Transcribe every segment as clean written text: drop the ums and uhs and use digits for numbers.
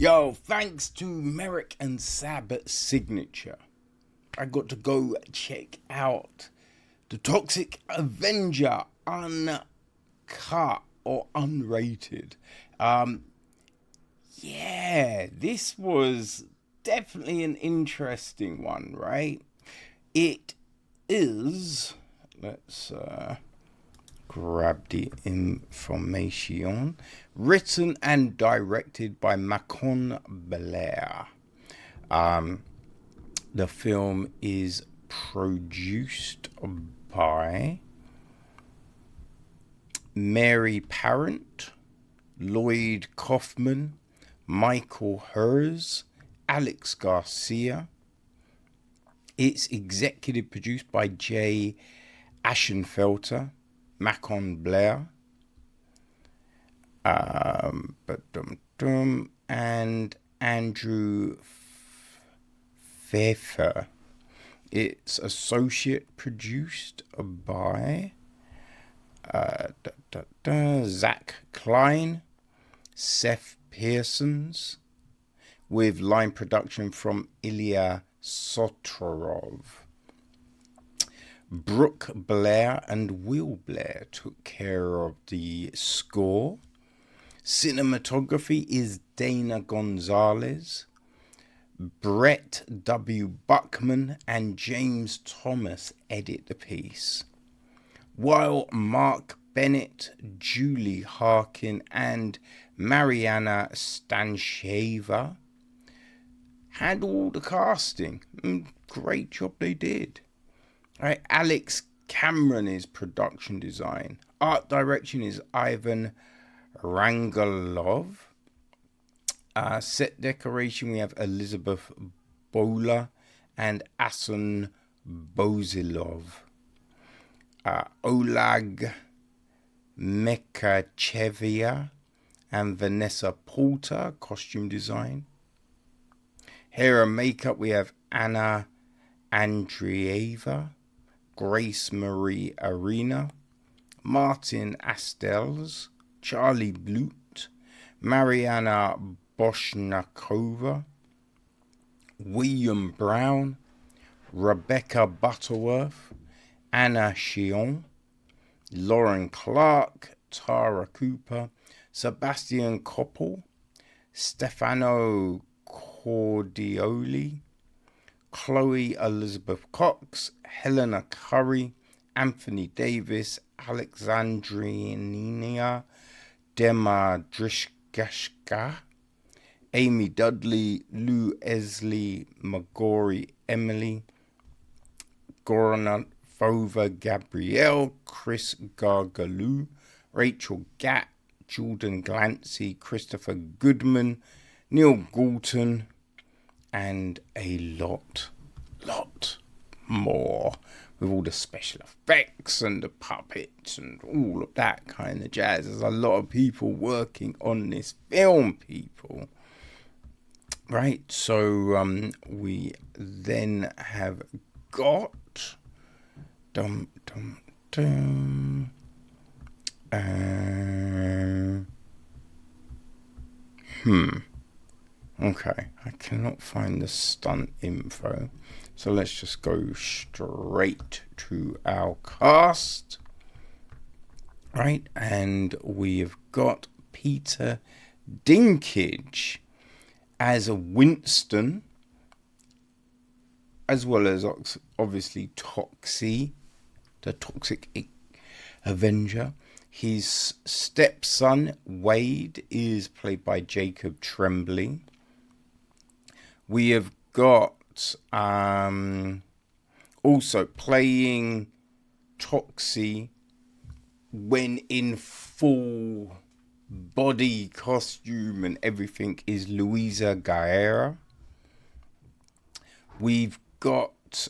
Yo, thanks to Merrick and Sab at Signature, I got to go check out the Toxic Avenger Uncut or Unrated. Yeah, this was definitely an interesting one, right? It is, let's grab the information, written and directed by Macon Blair. The film is produced by Mary Parent, Lloyd Kaufman, Michael Hers, Alex Garcia. It's executive produced by Jay Ashenfelter, Macon Blair, and Andrew Pfeffer. It's associate produced by Zach Klein, Seth Pearsons, with line production from Ilya Sotorov. Brooke Blair and Will Blair took care of the score. Cinematography is Dana Gonzalez. Brett W. Buckman and James Thomas edit the piece, while Mark Bennett, Julie Harkin, and Mariana Stansheva handled the casting. Great job they did. Right, Alex Cameron is production design. Art direction is Ivan Rangelov. Set decoration, we have Elizabeth Bowler and Asan Bozhilov. Oleg Mekachevia and Vanessa Porter, costume design. Hair and makeup, we have Anna Andreeva, Grace Marie Arena, Martin Astells, Charlie Blut, Mariana Boshnakova, William Brown, Rebecca Butterworth, Anna Shion, Lauren Clark, Tara Cooper, Sebastian Koppel, Stefano Cordioli, Chloe Elizabeth Cox, Helena Curry, Anthony Davis, Alexandrina Demadrishkashka, Amy Dudley, Lou Esley, Magori Emily, Goranova Gabrielle, Chris Gargaloo, Rachel Gatt, Jordan Glancy, Christopher Goodman, Neil Galton, and a lot more, with all the special effects and the puppets and all of that kind of jazz. There's a lot of people working on this film, people. Right, so we then have got okay, I cannot find the stunt info, so let's just go straight to our cast. Right, and we have got Peter Dinklage as a Winston, as well as obviously Toxie, the Toxic Avenger. His stepson Wade is played by Jacob Tremblay. We have got also playing Toxie when in full body costume and everything is Louisa Guerra. We've got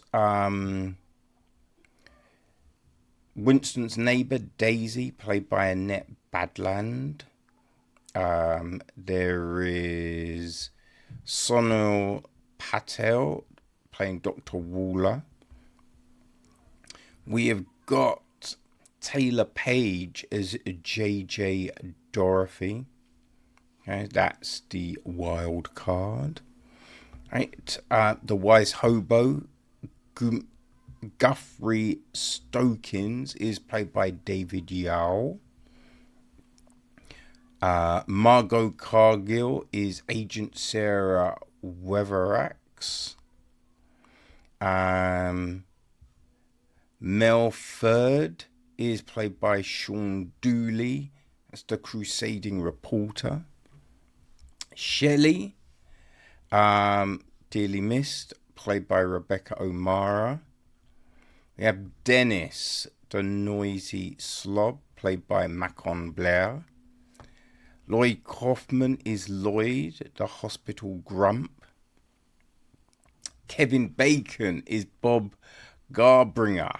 Winston's neighbor Daisy, played by Annette Badland. There is Sonal Patel playing Dr. Waller. We have got Taylour Paige as JJ Dorothy. Okay, that's the wild card. Right, the wise hobo, Guthrie Stokins, is played by David Yao. Margot Cargill is Agent Sarah Wetherax. Mel Ferd is played by Sean Dooley. That's the crusading reporter. Shelley, dearly missed, played by Rebecca O'Mara. We have Dennis, the noisy slob, played by Macon Blair. Lloyd Kaufman is Lloyd, the hospital grump. Kevin Bacon is Bob Garbringer,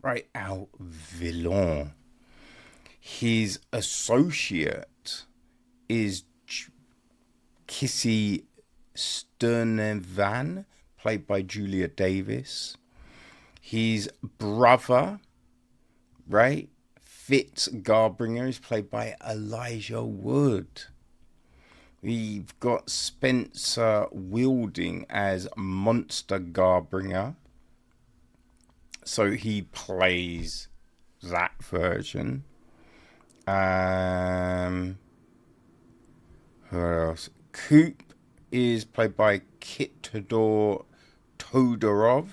right, our villain. His associate is Kissy Sternevan, played by Julia Davis. His brother, right, Fitz Garbringer, is played by Elijah Wood. We've got Spencer Wilding as Monster Garbringer. So he plays that version. Who else? Coop is played by Kitador Todorov,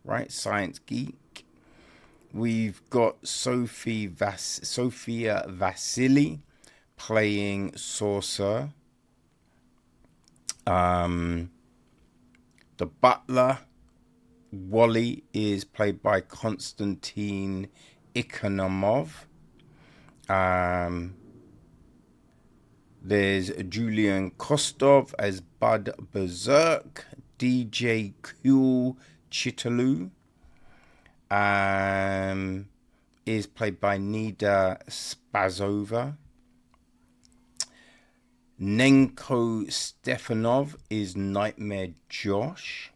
right? Science geek. We've got Sophia Vasily playing Saucer. The butler, Wally, is played by Konstantin Ikonomov. There's Julian Kostov as Bud Berserk, DJ Cool Chitalu. Is played by Neda Spasova. Nencho Stefanov is Nightmare Josh.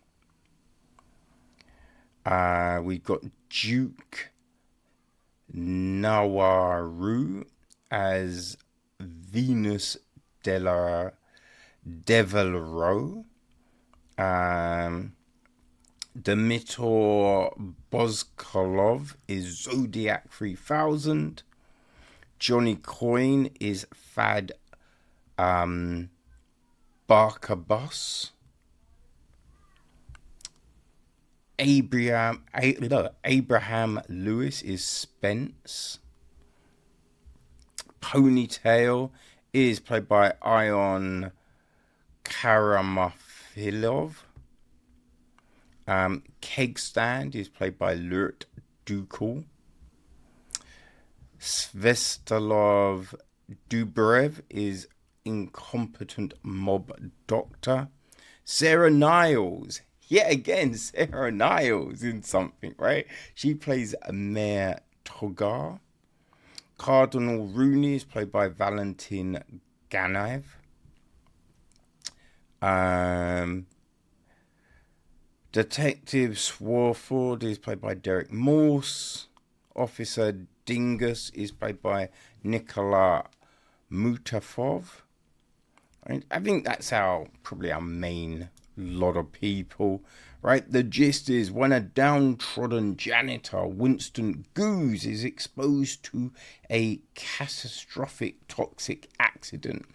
We've got Duke Nwamerue as Venus Devereaux. Dimitar Bozhilov is Zodiac 3000. Jonny Coyne is Fad Barkabus. Abraham Lewis is Spence. Ponytail is played by Ion Karamafilov. Kegstand is played by Lurt Dukal. Svestolov Dubrev is Incompetent Mob Doctor. Sarah Niles, yet again, Sarah Niles in something, right? She plays Mayor Togar. Cardinal Rooney is played by Valentin Ganaev. Detective Swarford is played by Derek Morse. Officer Dingus is played by Nikola Mutafov. I think that's probably our main lot of people, right? The gist is when a downtrodden janitor, Winston Gooze, is exposed to a catastrophic toxic accident,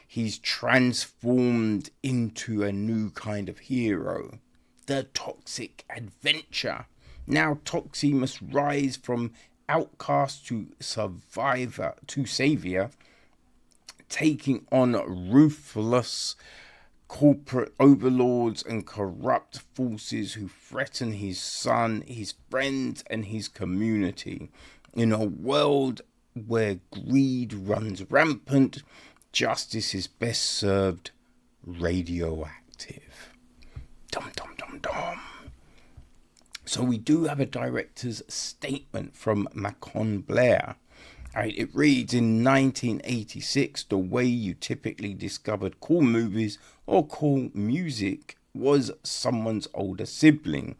he's transformed into a new kind of hero, the Toxic Avenger. Now Toxie must rise from outcast to survivor to savior, taking on ruthless corporate overlords and corrupt forces who threaten his son, his friends, and his community. In a world where greed runs rampant, justice is best served radioactive. Dum dum dum dum. So we do have a director's statement from Macon Blair. It reads, in 1986, the way you typically discovered cool movies or cool music was someone's older sibling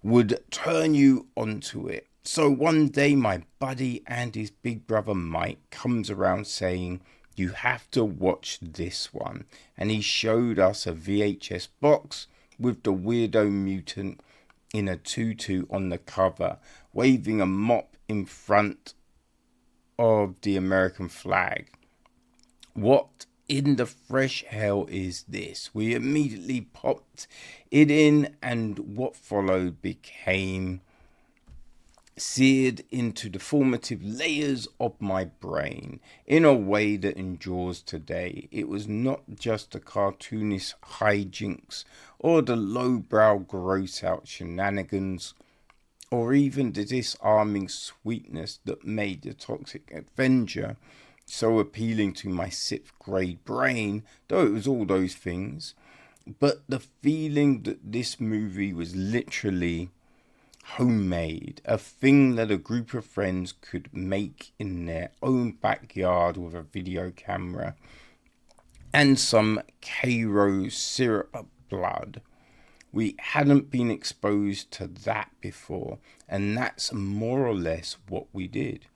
would turn you onto it. So one day my buddy and his big brother Mike comes around saying, You have to watch this one. And he showed us a VHS box with the weirdo mutant in a tutu on the cover, waving a mop in front of the American flag. What in the fresh hell is this? We immediately popped it in, and what followed became seared into the formative layers of my brain in a way that endures today. It was not just the cartoonist hijinks or the lowbrow gross out shenanigans or even the disarming sweetness that made the Toxic Avenger so appealing to my 6th grade brain, though it was all those things. But the feeling that this movie was literally homemade, a thing that a group of friends could make in their own backyard with a video camera and some Cairo syrup blood. We hadn't been exposed to that before, and that's more or less what we did.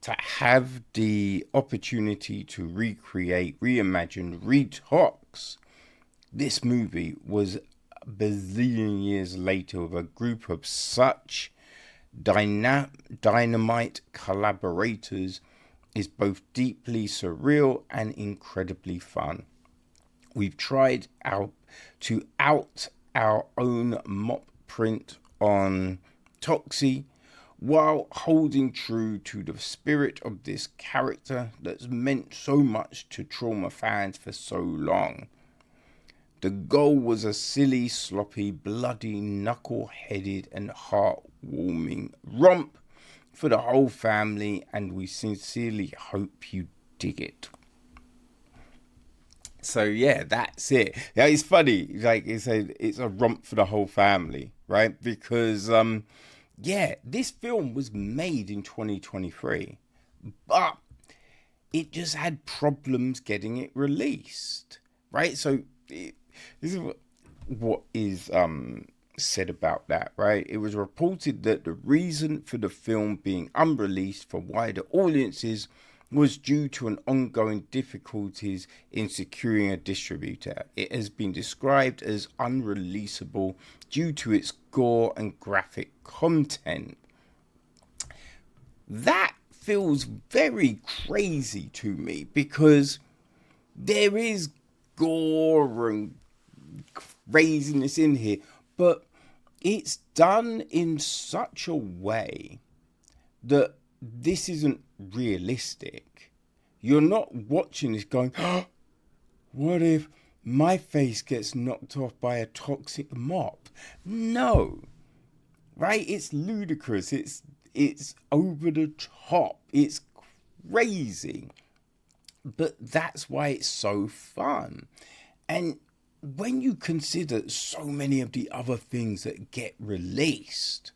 To have the opportunity to recreate, reimagine, retox this movie was a bazillion years later with a group of such dynamite collaborators is both deeply surreal and incredibly fun. We've tried to out our own mop print on Toxie while holding true to the spirit of this character that's meant so much to trauma fans for so long. The goal was a silly, sloppy, bloody, knuckle-headed and heartwarming romp for the whole family, and we sincerely hope you dig it. So yeah, that's it. Yeah, it's funny. Like it's a romp for the whole family, right? Because this film was made in 2023, but it just had problems getting it released, right? So this is what is said about that, right? It was reported that the reason for the film being unreleased for wider audiences was due to an ongoing difficulties in securing a distributor. It has been described as unreleasable due to its gore and graphic content. That feels very crazy to me because there is gore and craziness in here, but it's done in such a way that this isn't realistic. You're not watching this going, oh, what if my face gets knocked off by a toxic mop? No, right? It's ludicrous. It's over the top. It's crazy. But that's why it's so fun. And when you consider so many of the other things that get released,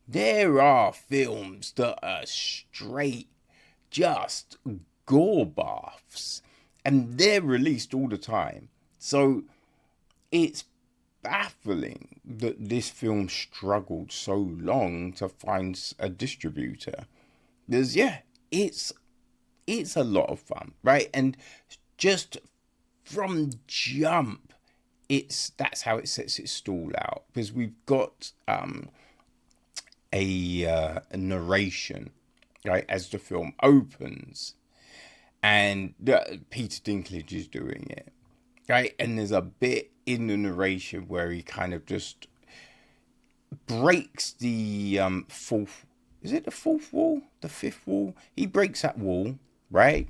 there are films that are straight just gore baths, and they're released all the time. So it's baffling that this film struggled so long to find a distributor. Because it's a lot of fun, right? And just from jump, that's how it sets its stall out, because we've got a narration, right, as the film opens, and Peter Dinklage is doing it, right, and there's a bit in the narration where he kind of just breaks the the fifth wall? He breaks that wall, right?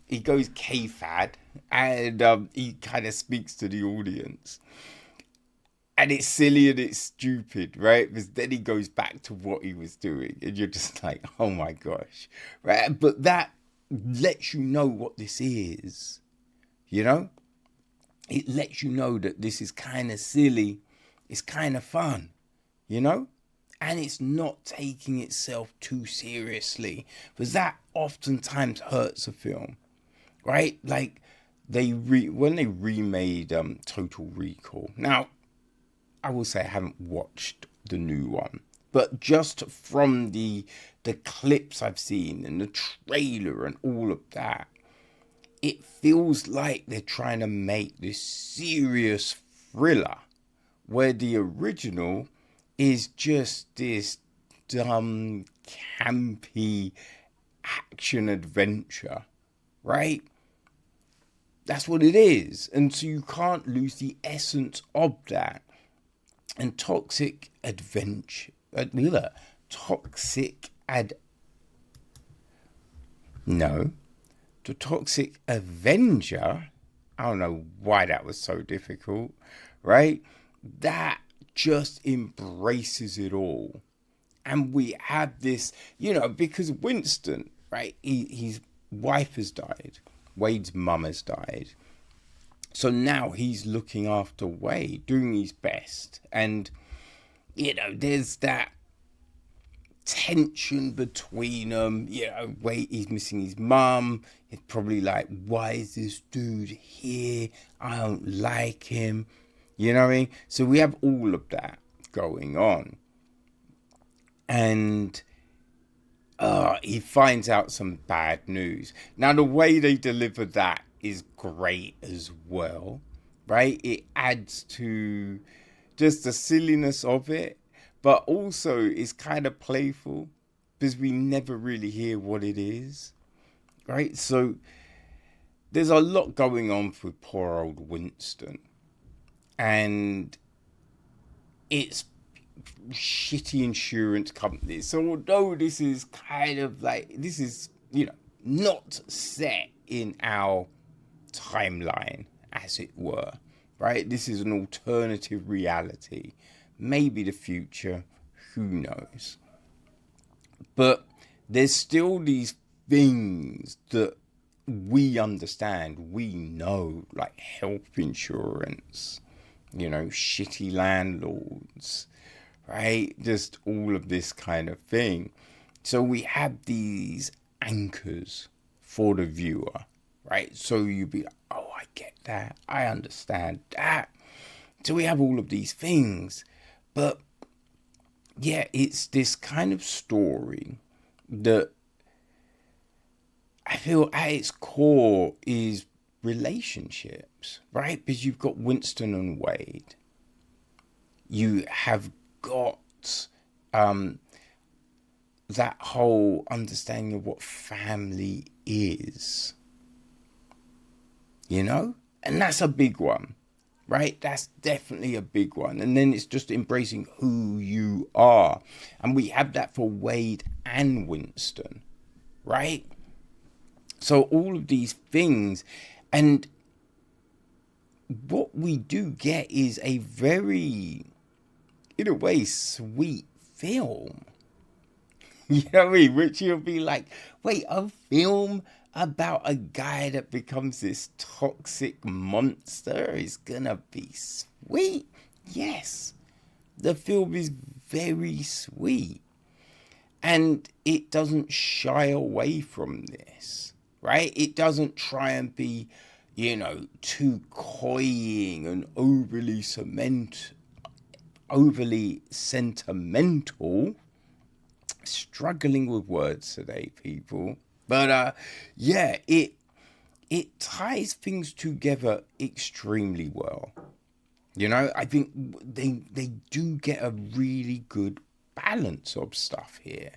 He goes K-Fad, and he kind of speaks to the audience. And it's silly and it's stupid, right? Because then he goes back to what he was doing. And you're just like, oh my gosh. Right? But that lets you know what this is. You know? It lets you know that this is kind of silly. It's kind of fun. You know? And it's not taking itself too seriously. Because that oftentimes hurts a film. Right? Like, when they remade Total Recall. Now, I will say I haven't watched the new one, but just from the clips I've seen and the trailer and all of that, it feels like they're trying to make this serious thriller, where the original is just this dumb, campy action adventure, right? That's what it is. And so you can't lose the essence of that. And Toxic Adventure, the Toxic Avenger, I don't know why that was so difficult, right? That just embraces it all. And we have this, because Winston, right, his wife has died. Wade's mum has died. So now he's looking after Wade, doing his best. And, there's that tension between them. Wade, he's missing his mum. It's probably like, why is this dude here? I don't like him. You know what I mean? So we have all of that going on. And he finds out some bad news. Now, the way they deliver that is great as well, right? It adds to just the silliness of it, but also it's kind of playful because we never really hear what it is, right? So there's a lot going on with poor old Winston, and it's shitty insurance companies. So although this is kind of like, this is, not set in our timeline, as it were, right? This is an alternative reality. Maybe the future, who knows? But there's still these things that we understand, we know, like health insurance, shitty landlords, right? Just all of this kind of thing. So we have these anchors for the viewer, right? So you be like, oh, I get that. I understand that. So we have all of these things. But yeah, it's this kind of story that I feel at its core is relationships, right? Because you've got Winston and Wade. You have got that whole understanding of what family is, and that's a big one, right? That's definitely a big one. And then it's just embracing who you are, and we have that for Wade and Winston, right? So all of these things, and what we do get is a very, in a way, sweet film. You know what I mean? Which you'll be like, wait, a film about a guy that becomes this toxic monster is gonna be sweet? Yes. The film is very sweet. And it doesn't shy away from this, right? It doesn't try and be, too cloying and overly sentimental. Struggling with words today, people. But yeah, it ties things together extremely well. I think they do get a really good balance of stuff here,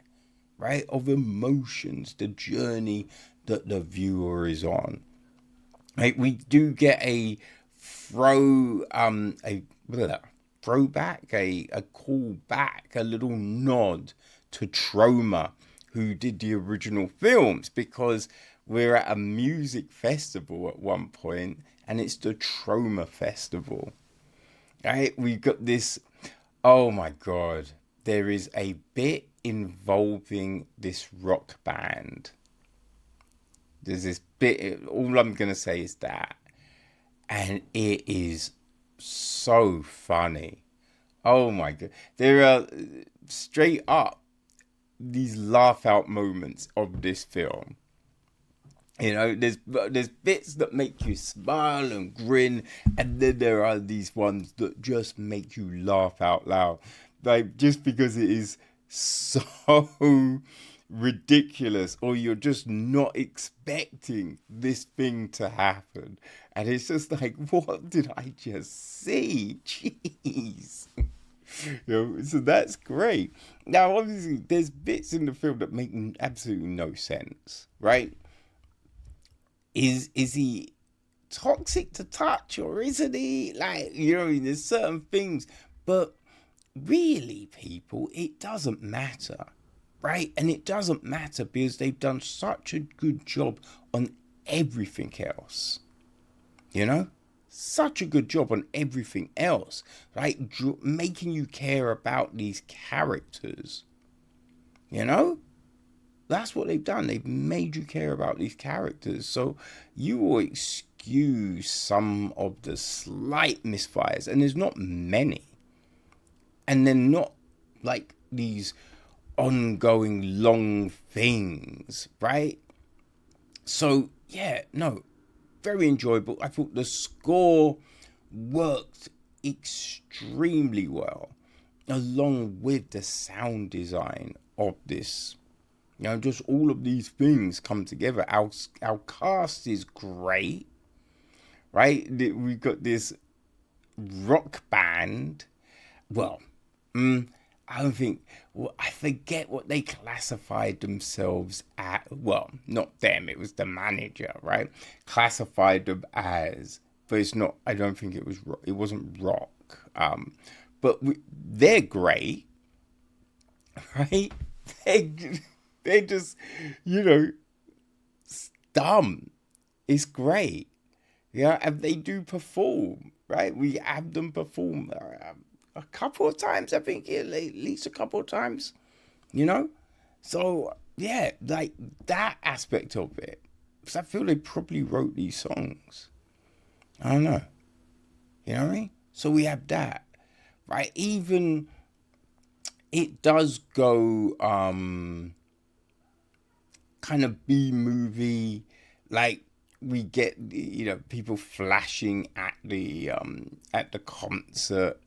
right? Of emotions, the journey that the viewer is on. Right? We do get a throwback, a call back, a little nod to Troma, who did the original films, because we're at a music festival at one point, and it's the Troma Festival. Right? We've got this, oh my God, there is a bit involving this rock band. There's this bit, all I'm going to say is that, and it is so funny. Oh my God. There are straight up these laugh out moments of this film. There's bits that make you smile and grin, and then there are these ones that just make you laugh out loud, like just because it is so ridiculous, or you're just not expecting this thing to happen, and it's just like, what did I just see? Jeez. So that's great. Now, obviously, there's bits in the film that make absolutely no sense, right? Is he toxic to touch, or isn't he? Like, there's certain things, but really, people, it doesn't matter, right? And it doesn't matter because they've done such a good job on everything else, such a good job on everything else, like making you care about these characters, that's what they've done. They've made you care about these characters, so you will excuse some of the slight misfires, and there's not many, and they're not like these ongoing long things, right? So yeah, no, very enjoyable. I thought the score worked extremely well, along with the sound design of this. Just all of these things come together. Our cast is great, right? We've got this rock band. Well, I don't think, I forget what they classified themselves at. Well, not them, it was the manager, right? Classified them as, but it's not, I don't think it wasn't rock. But they're great, right? They're just, dumb. It's great. And they do perform, right? We have them perform a couple of times, I think, at least a couple of times, So, yeah, like that aspect of it. Because I feel they probably wrote these songs. I don't know. You know what I mean? So we have that, right? Even it does go kind of B-movie, like we get people flashing at the concert,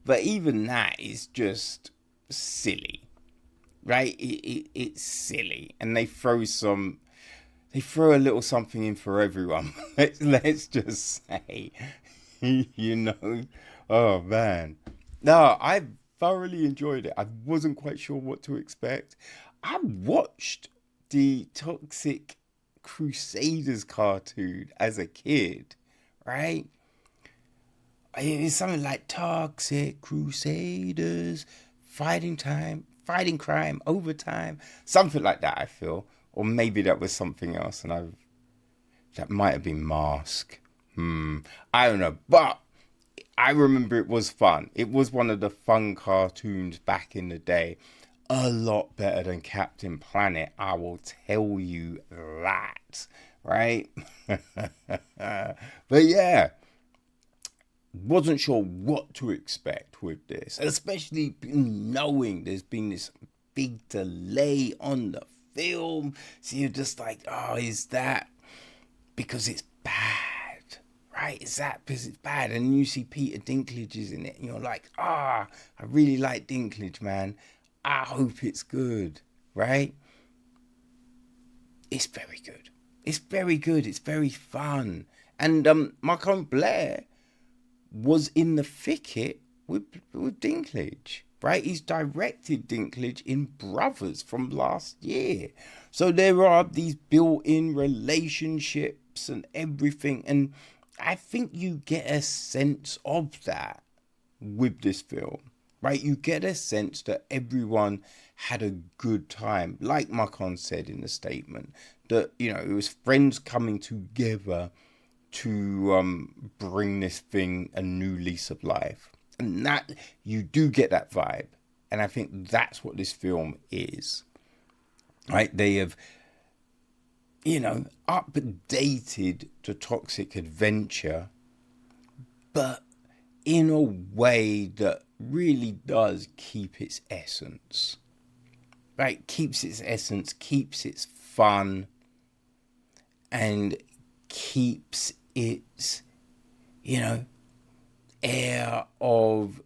but even that is just silly, right? It's silly, and they throw a little something in for everyone. let's just say, oh man, no, I thoroughly enjoyed it. I wasn't quite sure what to expect. I watched the Toxic Crusaders cartoon as a kid, right? It's something like Toxic Crusaders, fighting crime, overtime, something like that, I feel. Or maybe that was something else, and that might have been Mask. I don't know, but I remember it was fun. It was one of the fun cartoons back in the day. A lot better than Captain Planet, I will tell you that, right? But yeah, wasn't sure what to expect with this, especially knowing there's been this big delay on the film. So you're just like, oh, is that because it's bad? Right, is that because it's bad? And you see Peter Dinklage is in it, and you're like, I really like Dinklage, man. I hope it's good, right? It's very good. It's very good. It's very fun. And Macon Blair was in the thicket with Dinklage, right? He's directed Dinklage in Brothers from last year. So there are these built-in relationships and everything. And I think you get a sense of that with this film, right? You get a sense that everyone had a good time. Like Macon said in the statement, that, it was friends coming together to bring this thing a new lease of life. And that, you do get that vibe. And I think that's what this film is, right? They have, updated the Toxic Avenger, but in a way that really does keep its essence, right? Keeps its essence, keeps its fun, and keeps its, air of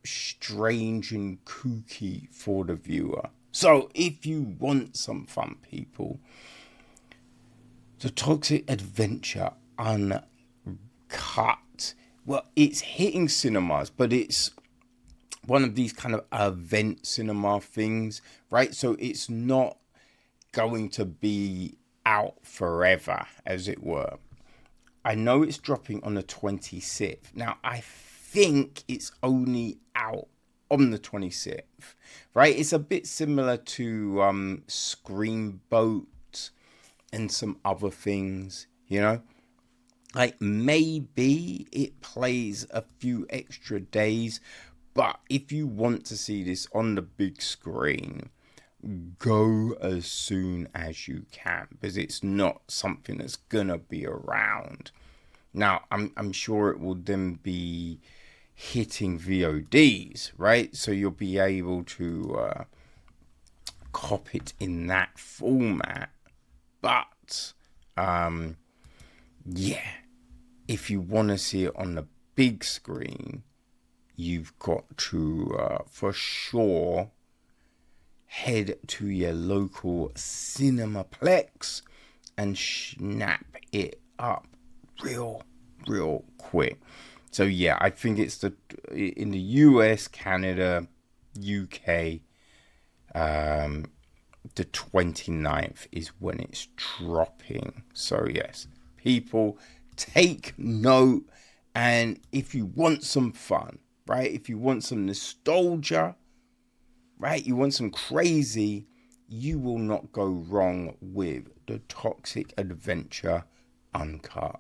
strange and kooky for the viewer. So if you want some fun, people, the Toxic Adventure Uncut, well, it's hitting cinemas, but it's one of these kind of event cinema things, right? So it's not going to be out forever, as it were. I know it's dropping on the 26th. Now, I think it's only out on the 26th, right? It's a bit similar to Screamboat and some other things, you know? Like, maybe it plays a few extra days, but if you want to see this on the big screen, go as soon as you can, because it's not something that's gonna be around. Now, I'm sure it will then be hitting VODs, right? So you'll be able to cop it in that format. But yeah, if you want to see it on the big screen, you've got to for sure head to your local Cinemaplex and snap it up real quick. So yeah, I think it's in the US, Canada, UK, the 29th is when it's dropping. So yes, people, take note. And if you want some fun, right, if you want some nostalgia, right, you want some crazy, you will not go wrong with the Toxic Adventure Uncut.